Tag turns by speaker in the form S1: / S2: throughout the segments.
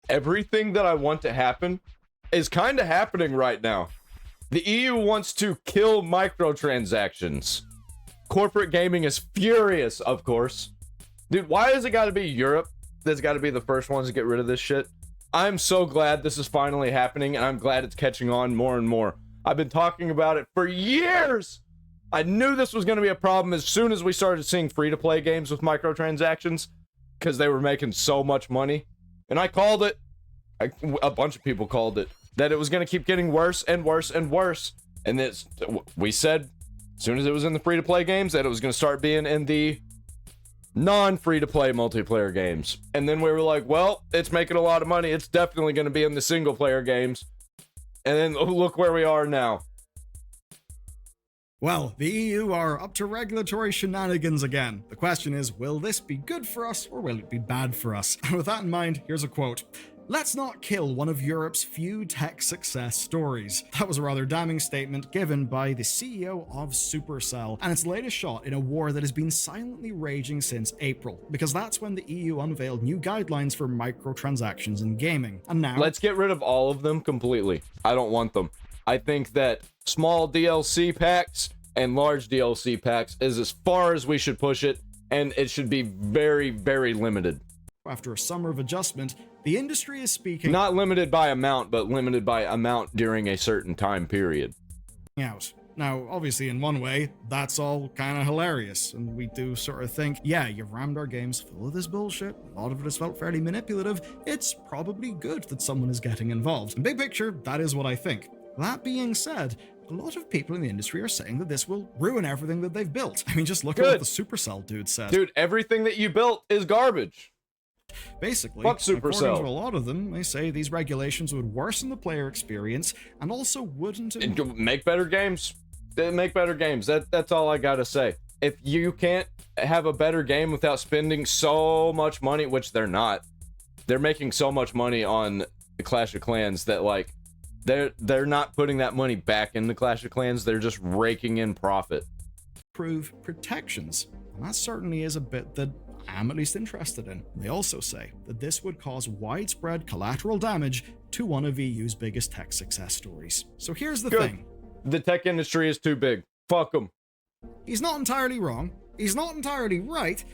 S1: everything that I want to happen is kind of happening right now. The EU wants to kill microtransactions. Corporate gaming is furious, of course. Dude, why has it got to be Europe that's got to be the first ones to get rid of this shit? I'm so glad this is finally happening, and I'm glad it's catching on more and more. I've been talking about it for years. I knew this was going to be a problem as soon as we started seeing free-to-play games with microtransactions, because they were making so much money. And I called it. A bunch of people called it. That it was going to keep getting worse and worse and worse. And we said, as soon as it was in the free-to-play games, that it was going to start being in the non-free-to-play multiplayer games. And then we were like, well, it's making a lot of money. It's definitely going to be in the single-player games. And then look where we are now.
S2: Well, the EU are up to regulatory shenanigans again. The question is, will this be good for us or will it be bad for us? And with that in mind, here's a quote. Let's not kill one of Europe's few tech success stories. That was a rather damning statement given by the CEO of Supercell, and its latest shot in a war that has been silently raging since April, because that's when the EU unveiled new guidelines for microtransactions in gaming. And now,
S1: let's get rid of all of them completely. I don't want them. I think that small DLC packs and large DLC packs is as far as we should push it, and it should be very, very limited.
S2: After a summer of adjustment, the industry is speaking
S1: not limited by amount, but limited by amount during a certain time period.
S2: Out. Now, obviously, in one way, that's all kind of hilarious, and we do sort of think, yeah, you've rammed our games full of this bullshit, a lot of it has felt fairly manipulative, it's probably good that someone is getting involved. In big picture, that is what I think. That being said, a lot of people in the industry are saying that this will ruin everything that they've built. I mean, just look at what the Supercell dude said.
S1: Dude, everything that you built is garbage.
S2: Basically,
S1: fuck Supercell.
S2: According to a lot of them, they say these regulations would worsen the player experience and also wouldn't
S1: make better games. Make better games. That's all I gotta say. If you can't have a better game without spending so much money, which they're not, they're making so much money on the Clash of Clans that like they're not putting that money back into Clash of Clans. They're just raking in profit.
S2: Improve protections, and that certainly is a bit that I'm at least interested in. They also say that this would cause widespread collateral damage to one of EU's biggest tech success stories. So here's the thing.
S1: The tech industry is too big. Fuck them.
S2: He's not entirely wrong. He's not entirely right.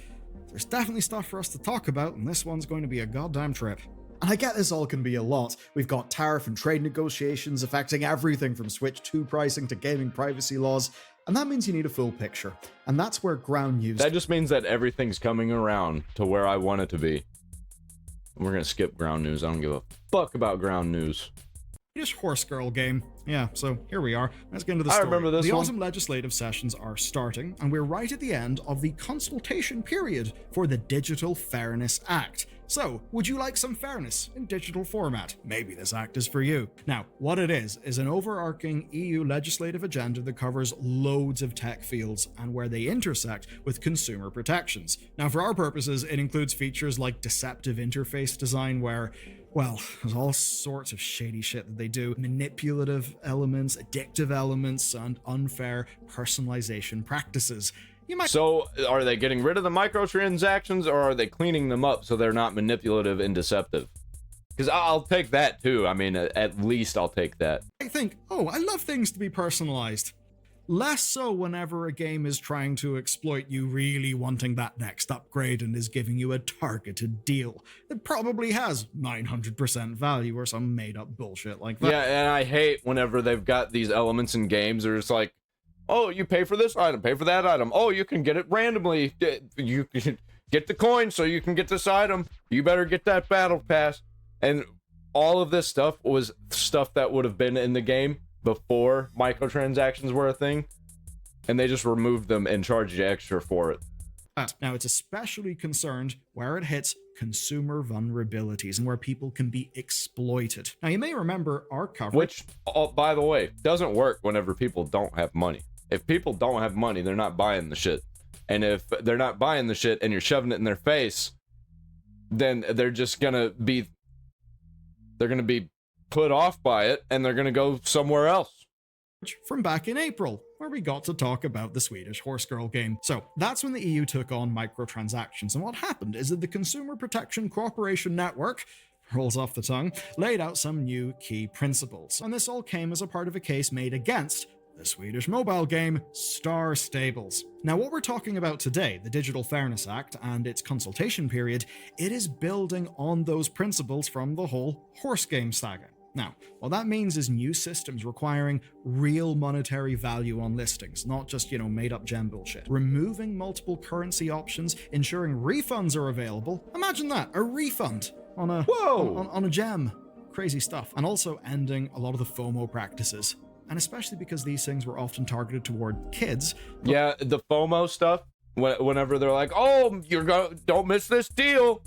S2: There's definitely stuff for us to talk about, and this one's going to be a goddamn trip. And I get this all can be a lot. We've got tariff and trade negotiations affecting everything from Switch 2 pricing to gaming privacy laws, and that means you need a full picture. And that's where ground news...
S1: That just means that everything's coming around to where I want it to be. We're gonna skip ground news. I don't give a fuck about ground news.
S2: Swedish horse girl game. Yeah, so here we are. Let's get into the story.
S1: I remember this one.
S2: The autumn legislative sessions are starting, and we're right at the end of the consultation period for the Digital Fairness Act. So, would you like some fairness in digital format? Maybe this act is for you. Now, what it is an overarching EU legislative agenda that covers loads of tech fields and where they intersect with consumer protections. Now, for our purposes, it includes features like deceptive interface design where, well, there's all sorts of shady shit that they do, manipulative elements, addictive elements, and unfair personalization practices.
S1: So, are they getting rid of the microtransactions, or are they cleaning them up so they're not manipulative and deceptive? Because I'll take that too. I mean, at least I'll take that.
S2: I think, oh, I love things to be personalized. Less so whenever a game is trying to exploit you really wanting that next upgrade and is giving you a targeted deal that probably has 900% value or some made-up bullshit like that.
S1: Yeah, and I hate whenever they've got these elements in games where it's like, oh, you pay for this item, pay for that item. Oh, you can get it randomly. You can get the coin so you can get this item. You better get that battle pass. And all of this stuff was stuff that would have been in the game before microtransactions were a thing. And they just removed them and charged you extra for it.
S2: Now, it's especially concerned where it hits consumer vulnerabilities and where people can be exploited. Now, you may remember our coverage...
S1: Which, by the way, doesn't work whenever people don't have money. If people don't have money, they're not buying the shit. And if they're not buying the shit and you're shoving it in their face, then they're just gonna be... They're gonna be put off by it, and they're gonna go somewhere else.
S2: From back in April, where we got to talk about the Swedish horse girl game. So that's when the EU took on microtransactions, and what happened is that the Consumer Protection Cooperation Network, rolls off the tongue, laid out some new key principles. And this all came as a part of a case made against the Swedish mobile game Star Stables. Now, what we're talking about today, the Digital Fairness Act and its consultation period, it is building on those principles from the whole horse game saga. Now, what that means is new systems requiring real monetary value on listings, not just, made-up gem bullshit. Removing multiple currency options, ensuring refunds are available. Imagine that, a refund on a gem. Crazy stuff. And also ending a lot of the FOMO practices. And especially because these things were often targeted toward kids.
S1: Yeah, the FOMO stuff, whenever they're like, oh, don't miss this deal.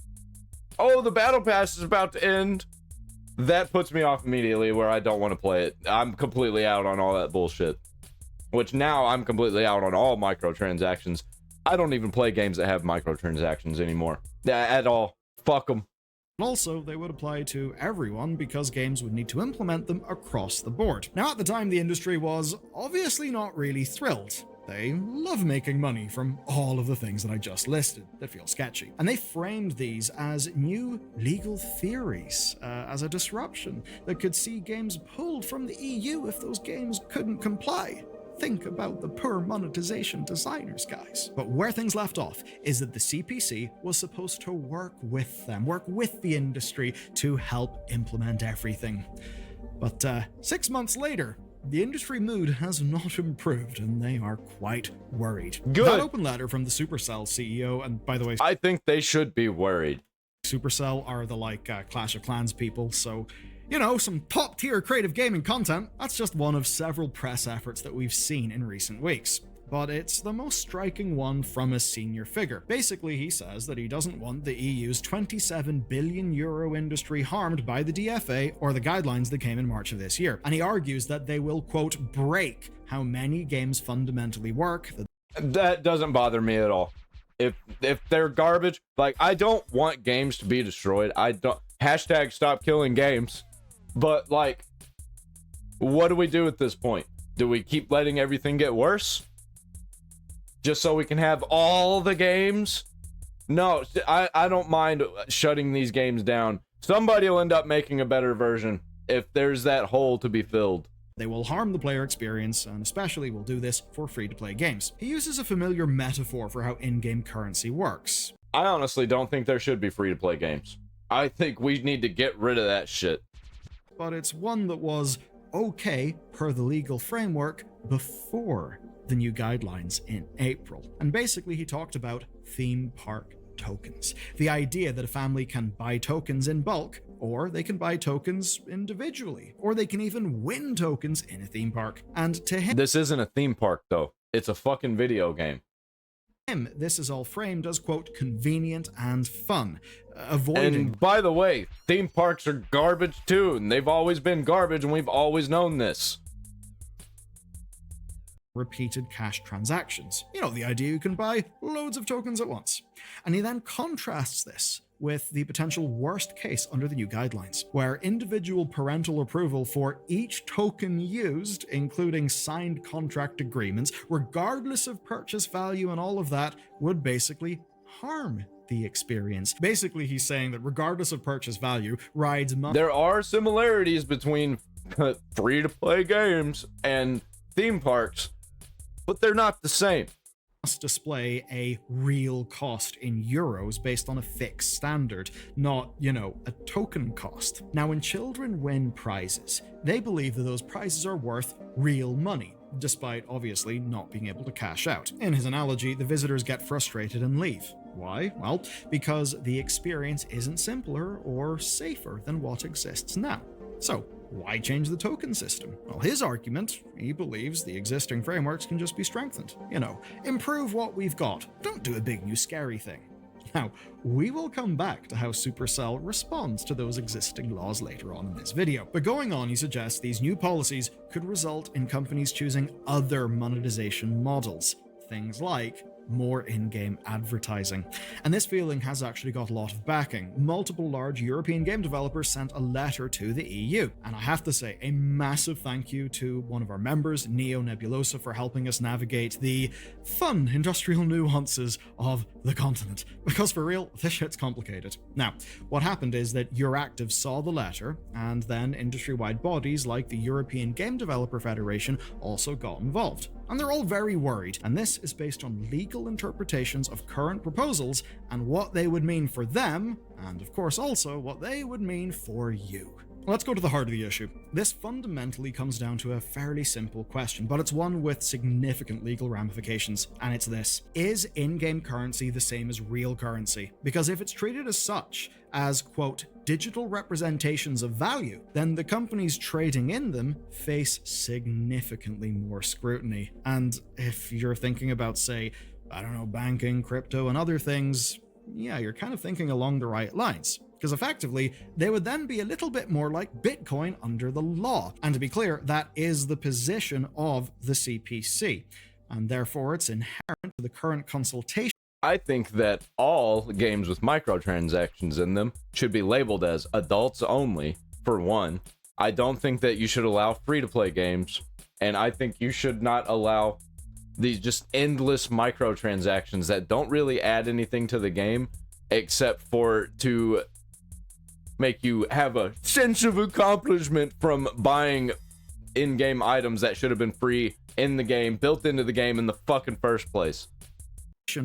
S1: Oh, the battle pass is about to end. That puts me off immediately where I don't want to play it. I'm completely out on all that bullshit. Which now I'm completely out on all microtransactions. I don't even play games that have microtransactions anymore. At all. Fuck them.
S2: Also, they would apply to everyone because games would need to implement them across the board. Now, at the time, the industry was obviously not really thrilled. They love making money from all of the things that I just listed that feel sketchy. And they framed these as new legal theories, as a disruption that could see games pulled from the EU if those games couldn't comply. Think about the poor monetization designers, guys. But where things left off is that the CPC was supposed to work with them, work with the industry to help implement everything. But 6 months later, the industry mood has not improved, and they are quite worried.
S1: Good.
S2: That open letter from the Supercell CEO, and by the way,
S1: I think they should be worried.
S2: Supercell are the Clash of Clans people, so some top-tier creative gaming content. That's just one of several press efforts that we've seen in recent weeks. But it's the most striking one from a senior figure. Basically, he says that he doesn't want the EU's 27 billion euro industry harmed by the DFA or the guidelines that came in March of this year. And he argues that they will, quote, break how many games fundamentally work.
S1: That doesn't bother me at all. If they're garbage, I don't want games to be destroyed. I don't. Hashtag stop killing games. But, what do we do at this point? Do we keep letting everything get worse? Just so we can have all the games? No, I don't mind shutting these games down. Somebody will end up making a better version if there's that hole to be filled.
S2: They will harm the player experience, and especially will do this for free-to-play games. He uses a familiar metaphor for how in-game currency works.
S1: I honestly don't think there should be free-to-play games. I think we need to get rid of that shit.
S2: But it's one that was okay per the legal framework before the new guidelines in April. And basically he talked about theme park tokens. The idea that a family can buy tokens in bulk, or they can buy tokens individually, or they can even win tokens in a theme park. And to him,
S1: this isn't a theme park though. It's a fucking video game.
S2: This is all framed as, quote, convenient and fun, avoiding...
S1: And by the way, theme parks are garbage too, and they've always been garbage, and we've always known this.
S2: Repeated cash transactions. The idea you can buy loads of tokens at once. And he then contrasts this with the potential worst case under the new guidelines, where individual parental approval for each token used, including signed contract agreements, regardless of purchase value and all of that, would basically harm the experience. Basically, he's saying that regardless of purchase value, rides must...
S1: There are similarities between free-to-play games and theme parks, but they're not the same.
S2: Must display a real cost in euros based on a fixed standard, not, a token cost. Now, when children win prizes, they believe that those prizes are worth real money, despite obviously not being able to cash out. In his analogy, the visitors get frustrated and leave. Why? Well, because the experience isn't simpler or safer than what exists now. So, why change the token system? Well, his argument, he believes the existing frameworks can just be strengthened. Improve what we've got. Don't do a big new scary thing. Now, we will come back to how Supercell responds to those existing laws later on in this video. But going on, he suggests these new policies could result in companies choosing other monetization models. Things like more in-game advertising. And this feeling has actually got a lot of backing. Multiple large European game developers sent a letter to the EU. And I have to say, a massive thank you to one of our members, Neo Nebulosa, for helping us navigate the fun industrial nuances of the continent. Because for real, this shit's complicated. Now, what happened is that Euractiv saw the letter, and then industry-wide bodies like the European Game Developer Federation also got involved. And they're all very worried, and this is based on legal interpretations of current proposals and what they would mean for them, and of course also what they would mean for you. Let's go to the heart of the issue. This fundamentally comes down to a fairly simple question, but it's one with significant legal ramifications, and it's this. Is in-game currency the same as real currency? Because if it's treated as such, as, quote, digital representations of value, then the companies trading in them face significantly more scrutiny. And if you're thinking about, say, I don't know, banking, crypto, and other things, yeah, you're kind of thinking along the right lines. Because effectively, they would then be a little bit more like Bitcoin under the law. And to be clear, that is the position of the CPC. And therefore, it's inherent to the current consultation.
S1: I think that all games with microtransactions in them should be labeled as adults only, for one. I don't think that you should allow free-to-play games, and I think you should not allow these just endless microtransactions that don't really add anything to the game, except for to make you have a sense of accomplishment from buying in-game items that should have been free in the game, built into the game in the fucking first place.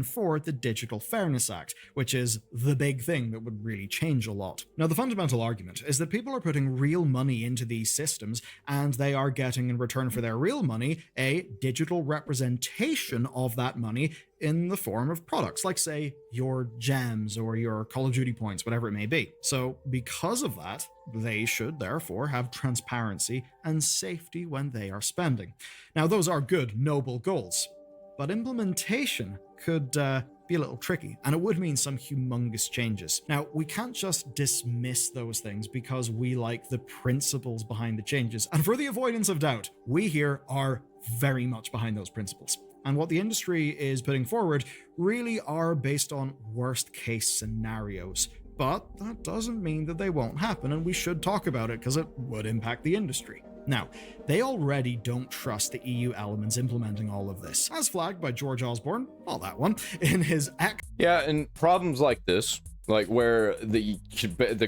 S2: For the Digital Fairness Act, which is the big thing that would really change a lot. Now, the fundamental argument is that people are putting real money into these systems, and they are getting in return for their real money a digital representation of that money in the form of products, like, say, your gems or your Call of Duty points, whatever it may be. So, because of that, they should therefore have transparency and safety when they are spending. Now, those are good, noble goals, but implementation could be a little tricky, and it would mean some humongous changes. Now, we can't just dismiss those things because we like the principles behind the changes, and for the avoidance of doubt, we here are very much behind those principles. And what the industry is putting forward really are based on worst-case scenarios. But that doesn't mean that they won't happen, and we should talk about it because it would impact the industry. Now, they already don't trust the EU elements implementing all of this, as flagged by George Osborne, not that one, in his act.
S1: Yeah, and problems like this, like where the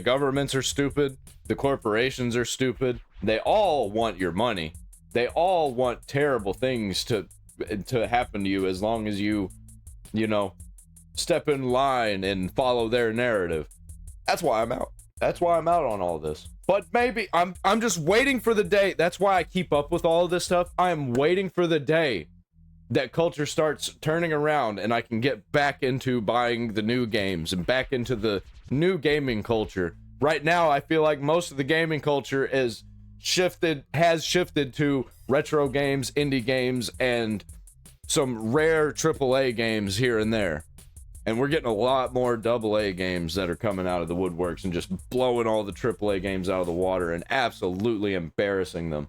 S1: governments are stupid, the corporations are stupid, they all want your money. They all want terrible things to happen to you as long as you step in line and follow their narrative. That's why I'm out. That's why I'm out on all this. But maybe I'm just waiting for the day. That's why I keep up with all of this stuff. I am waiting for the day that culture starts turning around and I can get back into buying the new games and back into the new gaming culture. Right now, I feel like most of the gaming culture has shifted to retro games, indie games, and some rare AAA games here and there. And we're getting a lot more AA games that are coming out of the woodworks and just blowing all the AAA games out of the water and absolutely embarrassing them.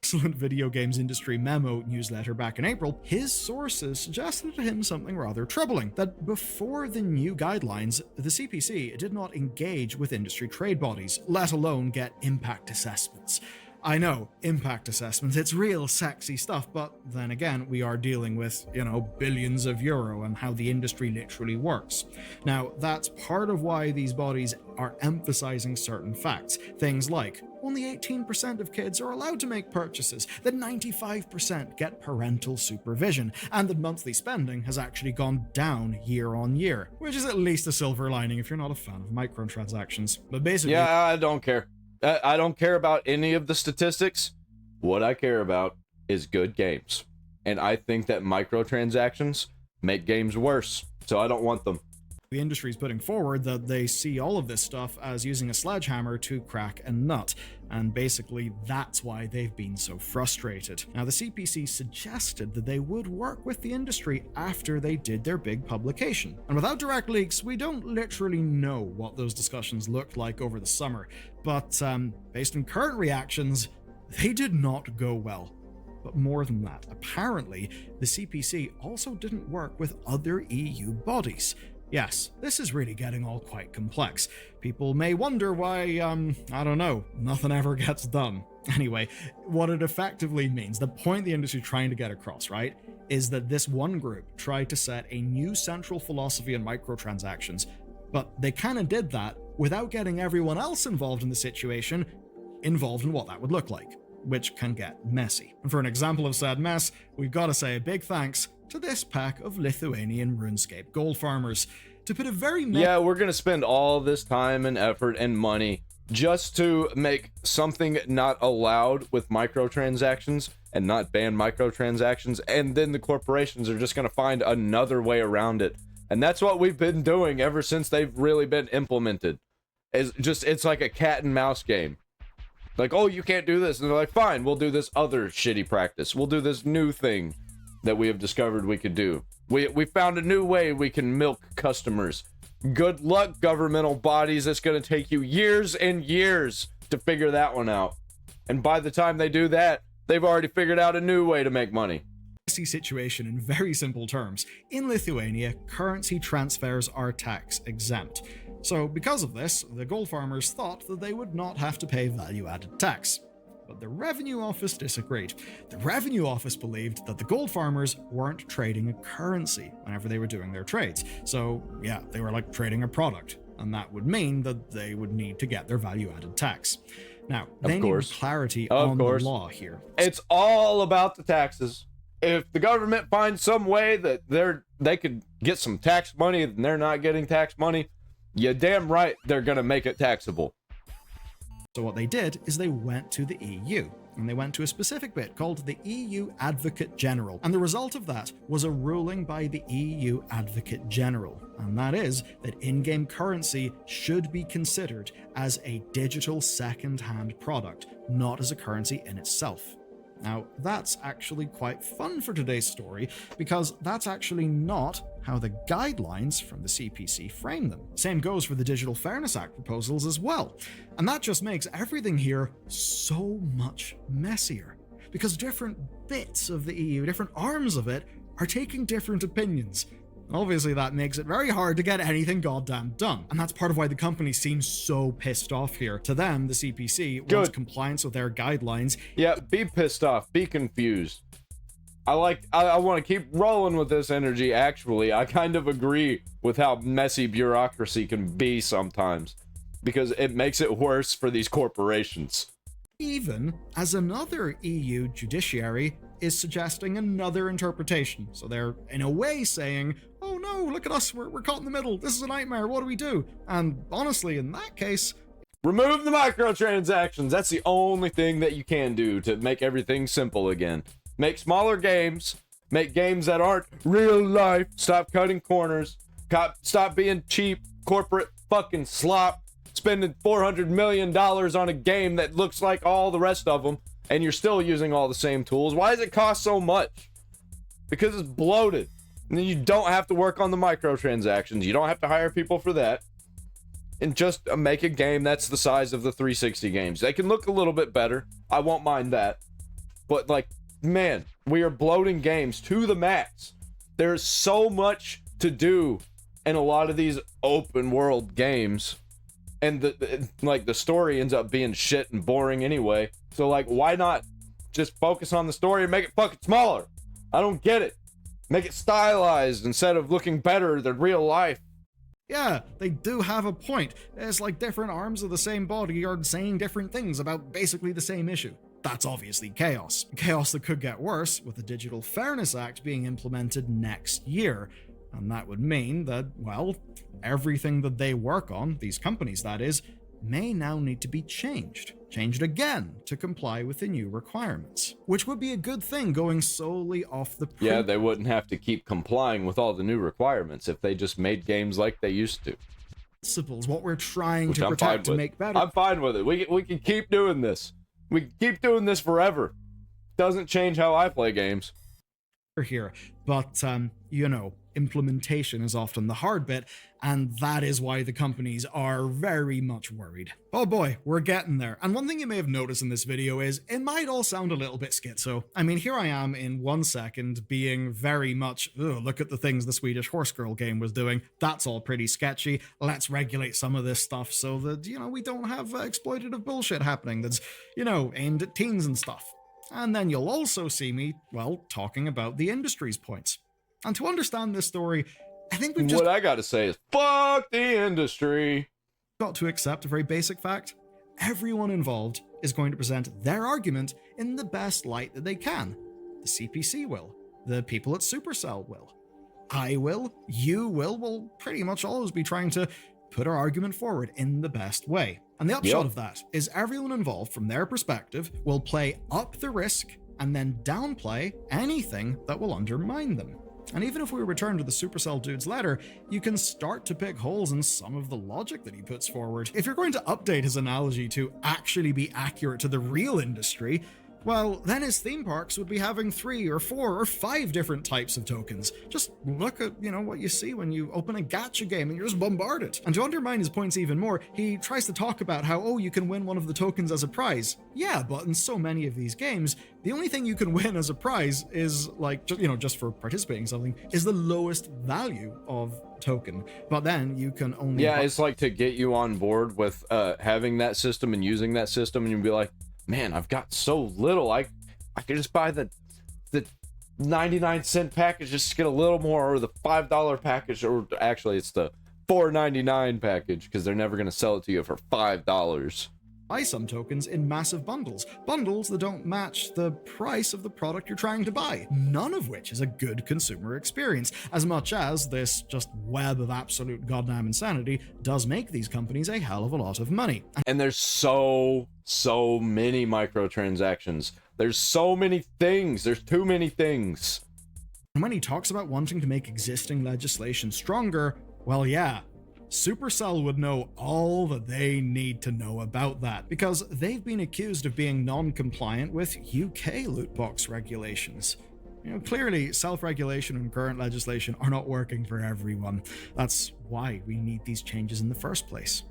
S2: Excellent video games industry memo newsletter back in April, his sources suggested to him something rather troubling, that before the new guidelines, the CPC did not engage with industry trade bodies, let alone get impact assessments. I know, impact assessments, it's real sexy stuff, but then again, we are dealing with, billions of euro and how the industry literally works. Now, that's part of why these bodies are emphasizing certain facts. Things like, only 18% of kids are allowed to make purchases, that 95% get parental supervision, and that monthly spending has actually gone down year on year, which is at least a silver lining if you're not a fan of microtransactions. But basically...
S1: Yeah, I don't care. I don't care about any of the statistics. What I care about is good games. And I think that microtransactions make games worse, so I don't want them.
S2: The industry is putting forward that they see all of this stuff as using a sledgehammer to crack a nut, and basically that's why they've been so frustrated. Now, the CPC suggested that they would work with the industry after they did their big publication. And without direct leaks, we don't literally know what those discussions looked like over the summer, but based on current reactions, they did not go well. But more than that, apparently, the CPC also didn't work with other EU bodies. Yes, this is really getting all quite complex. People may wonder why, I don't know, nothing ever gets done. Anyway, what it effectively means, the point the industry is trying to get across, right, is that this one group tried to set a new central philosophy in microtransactions, but they kind of did that without getting everyone else involved in the situation involved in what that would look like, which can get messy. And for an example of said mess, we've got to say a big thanks to this pack of Lithuanian RuneScape gold farmers. To put a very
S1: yeah, we're gonna spend all this time and effort and money just to make something not allowed with microtransactions and not ban microtransactions, and then the corporations are just gonna find another way around it. And that's what we've been doing ever since they've really been implemented. It's like a cat and mouse game. Like, oh, you can't do this, and they're like, fine, we'll do this other shitty practice. We'll do this new thing that we have discovered we could do. We found a new way we can milk customers. Good luck, governmental bodies. It's going to take you years and years to figure that one out. And by the time they do that, they've already figured out a new way to make money.
S2: Situation in very simple terms. In Lithuania, currency transfers are tax exempt. So because of this, the gold farmers thought that they would not have to pay value-added tax. But the Revenue Office disagreed. The Revenue Office believed that the gold farmers weren't trading a currency whenever they were doing their trades. So yeah, they were like trading a product, and that would mean that they would need to get their value-added tax. Now, they need clarity on the law here.
S1: It's all about the taxes. If the government finds some way that they could get some tax money and they're not getting tax money, you're damn right they're gonna make it taxable.
S2: So what they did is they went to the EU, and they went to a specific bit called the EU Advocate General. And the result of that was a ruling by the EU Advocate General. And that is that in-game currency should be considered as a digital second-hand product, not as a currency in itself. Now, that's actually quite fun for today's story, because that's actually not how the guidelines from the CPC frame them. Same goes for the Digital Fairness Act proposals as well. And that just makes everything here so much messier, because different bits of the EU, different arms of it, are taking different opinions. Obviously, that makes it very hard to get anything goddamn done. And that's part of why the company seems so pissed off here. To them, the CPC wants compliance with their guidelines.
S1: Yeah, be pissed off, be confused. I want to keep rolling with this energy, actually. I kind of agree with how messy bureaucracy can be sometimes, because it makes it worse for these corporations.
S2: Even as another EU judiciary is suggesting another interpretation. So they're, in a way, saying, oh no, look at us, we're caught in the middle, this is a nightmare, what do we do? And honestly, in that case,
S1: remove the microtransactions. That's the only thing that you can do to make everything simple again. Make smaller games, make games that aren't real life, stop cutting corners, stop being cheap, corporate fucking slop, spending $400 million on a game that looks like all the rest of them, and you're still using all the same tools. Why does it cost so much? Because it's bloated. And then you don't have to work on the microtransactions. You don't have to hire people for that. And just make a game that's the size of the 360 games. They can look a little bit better. I won't mind that. But like, man, we are bloating games to the max. There's so much to do in a lot of these open world games. And the story ends up being shit and boring anyway. So like, why not just focus on the story and make it fucking smaller? I don't get it. Make it stylized instead of looking better than real life.
S2: Yeah, they do have a point. It's like different arms of the same body are saying different things about basically the same issue. That's obviously chaos. Chaos that could get worse with the Digital Fairness Act being implemented next year. And that would mean that, well, everything that they work on, these companies that is, may now need to be changed again to comply with the new requirements. Which would be a good thing going solely off the
S1: Yeah, they wouldn't have to keep complying with all the new requirements if they just made games like they used to.
S2: Principles, what we're trying to protect to make better.
S1: I'm fine with it. We can keep doing this. We can keep doing this forever. Doesn't change how I play games.
S2: here, but you know, implementation is often the hard bit, and that is why the companies are very much worried. Oh boy, we're getting there. And one thing you may have noticed in this video is it might all sound a little bit schizo. I mean, here I am in 1 second being very much, oh, look at the things the Swedish Horse Girl game was doing. That's all pretty sketchy. Let's regulate some of this stuff so that, you know, we don't have exploitative bullshit happening that's, you know, aimed at teens and stuff. And then you'll also see me, well, talking about the industry's points. And to understand this story, I think we've just...
S1: What I gotta say is, fuck the industry.
S2: Got to accept a very basic fact. Everyone involved is going to present their argument in the best light that they can. The CPC will. The people at Supercell will. I will. You will. We'll pretty much always be trying to put our argument forward in the best way. And the upshot of that is everyone involved, from their perspective, will play up the risk and then downplay anything that will undermine them. And even if we return to the Supercell dude's letter, you can start to pick holes in some of the logic that he puts forward. If you're going to update his analogy to actually be accurate to the real industry, well, then his theme parks would be having 3 or 4 or 5 different types of tokens. Just look at, you know, what you see when you open a gacha game and you're just bombarded. And to undermine his points even more, he tries to talk about how, oh, you can win one of the tokens as a prize. Yeah, but in so many of these games, the only thing you can win as a prize is, like, just for participating in something, is the lowest value of token. But then you can only...
S1: Yeah, it's like to get you on board with having that system and using that system, and you'd be like, man, I've got so little. I could just buy the 99-cent package just to get a little more, or the $5 package, or actually it's the $4.99 package, because they're never going to sell it to you for $5.
S2: Buy some tokens in massive bundles that don't match the price of the product you're trying to buy, none of which is a good consumer experience, as much as this just web of absolute goddamn insanity does make these companies a hell of a lot of money.
S1: And there's so many microtransactions. There's so many things. There's too many things.
S2: And when he talks about wanting to make existing legislation stronger, well, yeah, Supercell would know all that they need to know about that, because they've been accused of being non-compliant with UK loot box regulations. You know, clearly self-regulation and current legislation are not working for everyone. That's why we need these changes in the first place.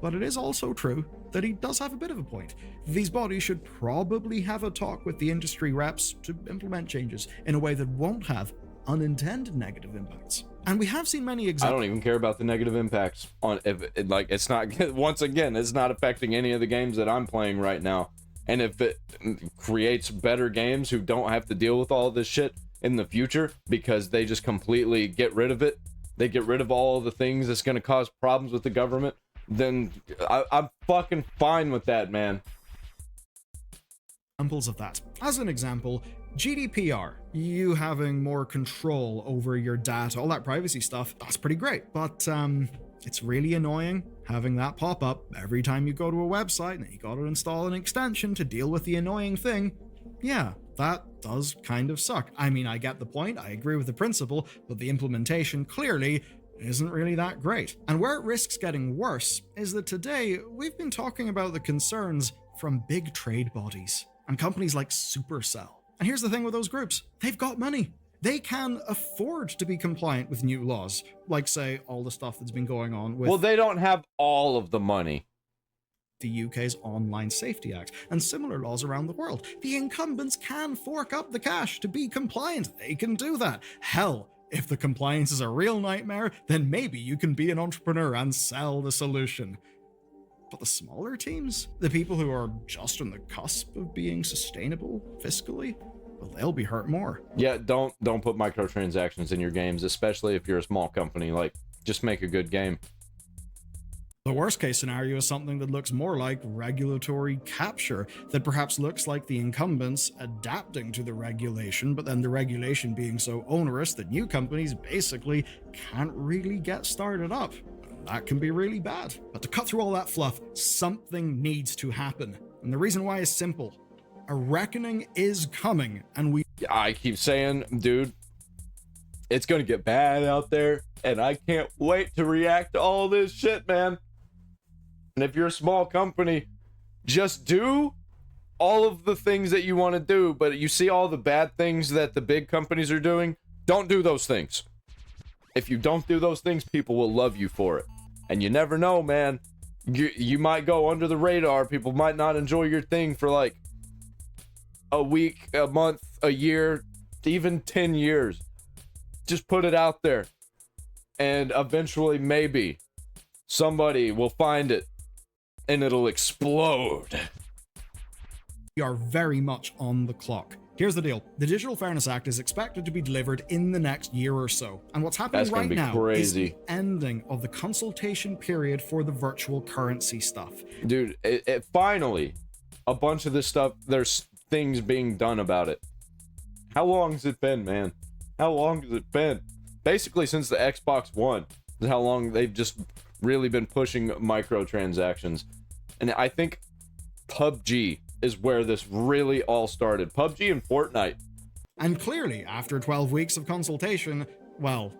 S2: But it is also true that he does have a bit of a point. These bodies should probably have a talk with the industry reps to implement changes in a way that won't have unintended negative impacts. And we have seen many examples.
S1: I don't even care about the negative impacts on like, it's not, once again, it's not affecting any of the games that I'm playing right now. And if it creates better games who don't have to deal with all this shit in the future because they just completely get rid of it, they get rid of all the things that's going to cause problems with the government, then I'm fucking fine with that, man.
S2: Examples of that. As an example, GDPR, you having more control over your data, all that privacy stuff, that's pretty great. But it's really annoying having that pop up every time you go to a website and you gotta install an extension to deal with the annoying thing. Yeah, that does kind of suck. I mean, I get the point, I agree with the principle, but the implementation clearly isn't really that great. And where it risks getting worse is that today we've been talking about the concerns from big trade bodies and companies like Supercell. And here's the thing with those groups, they've got money. They can afford to be compliant with new laws, like, say, all the stuff that's been going on with...
S1: Well, they don't have all of the money.
S2: The UK's Online Safety Act and similar laws around the world. The incumbents can fork up the cash to be compliant. They can do that. Hell, if the compliance is a real nightmare, then maybe you can be an entrepreneur and sell the solution. But the smaller teams, the people who are just on the cusp of being sustainable fiscally, well, they'll be hurt more.
S1: Yeah, don't put microtransactions in your games, especially if you're a small company. Like, just make a good game.
S2: The worst case scenario is something that looks more like regulatory capture, that perhaps looks like the incumbents adapting to the regulation, but then the regulation being so onerous that new companies basically can't really get started up. That can be really bad. But to cut through all that fluff, something needs to happen. And the reason why is simple. A reckoning is coming, and
S1: I keep saying, dude, it's gonna get bad out there, and I can't wait to react to all this shit, man. And if you're a small company, just do all of the things that you want to do, but you see all the bad things that the big companies are doing, don't do those things. If you don't do those things, people will love you for it. And you never know, man. You might go under the radar. People might not enjoy your thing for like a week, a month, a year, even 10 years. Just put it out there. And eventually, maybe, somebody will find it. And it'll explode.
S2: We are very much on the clock. Here's the deal. The Digital Fairness Act is expected to be delivered in the next year or so. And what's happening right now is the ending of the consultation period for the virtual currency stuff.
S1: Dude, it finally, a bunch of this stuff, there's things being done about it. How long has it been, man? How long has it been? Basically, since the Xbox One is how long they've just really been pushing microtransactions. And I think PUBG is where this really all started. PUBG and Fortnite.
S2: And clearly, after 12 weeks of consultation, well,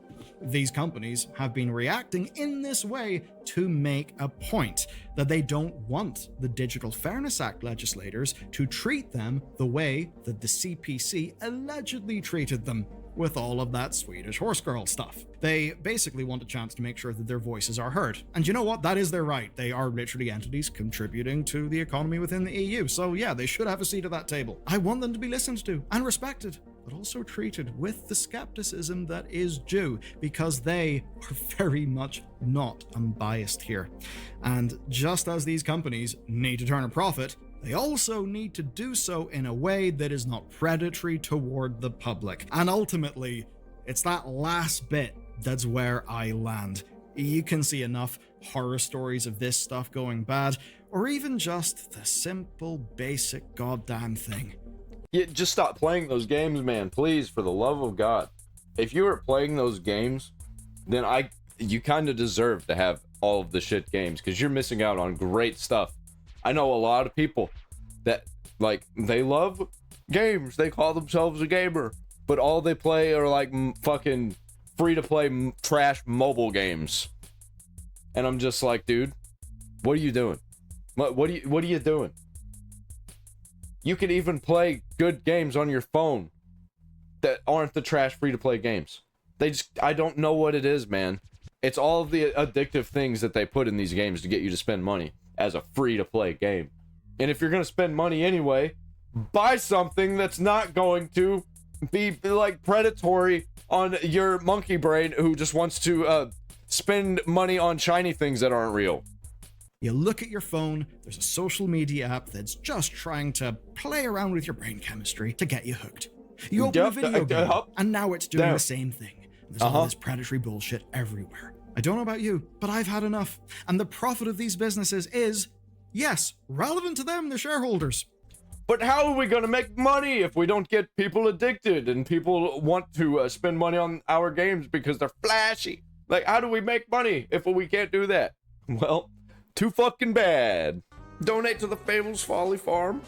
S2: these companies have been reacting in this way to make a point that they don't want the Digital Fairness Act legislators to treat them the way that the CPC allegedly treated them with all of that Swedish horse girl stuff. They basically want a chance to make sure that their voices are heard. And you know what? That is their right. They are literally entities contributing to the economy within the EU. So yeah, they should have a seat at that table. I want them to be listened to and respected, but also treated with the skepticism that is due, because they are very much not unbiased here. And just as these companies need to turn a profit, they also need to do so in a way that is not predatory toward the public. And ultimately, it's that last bit that's where I land. You can see enough horror stories of this stuff going bad, or even just the simple, basic goddamn thing.
S1: Yeah, just stop playing those games, man. Please, for the love of God. If you are playing those games, then you kind of deserve to have all of the shit games, because you're missing out on great stuff. I know a lot of people that, like, they love games. They call themselves a gamer, but all they play are, like, fucking free-to-play trash mobile games. And I'm just like, dude, what are you doing? What are you doing? You can even play good games on your phone that aren't the trash free-to-play games. I don't know what it is, man. It's all of the addictive things that they put in these games to get you to spend money as a free-to-play game. And if you're going to spend money anyway, buy something that's not going to be, like, predatory on your monkey brain who just wants to spend money on shiny things that aren't real.
S2: You look at your phone, there's a social media app that's just trying to play around with your brain chemistry to get you hooked. You open a video game, and now it's doing the same thing. There's all this predatory bullshit everywhere. I don't know about you, but I've had enough. And the profit of these businesses is, yes, relevant to them, the shareholders.
S1: But how are we going to make money if we don't get people addicted and people want to spend money on our games because they're flashy? Like, how do we make money if we can't do that? Well, too fucking bad. Donate to the Fables Folly Farm.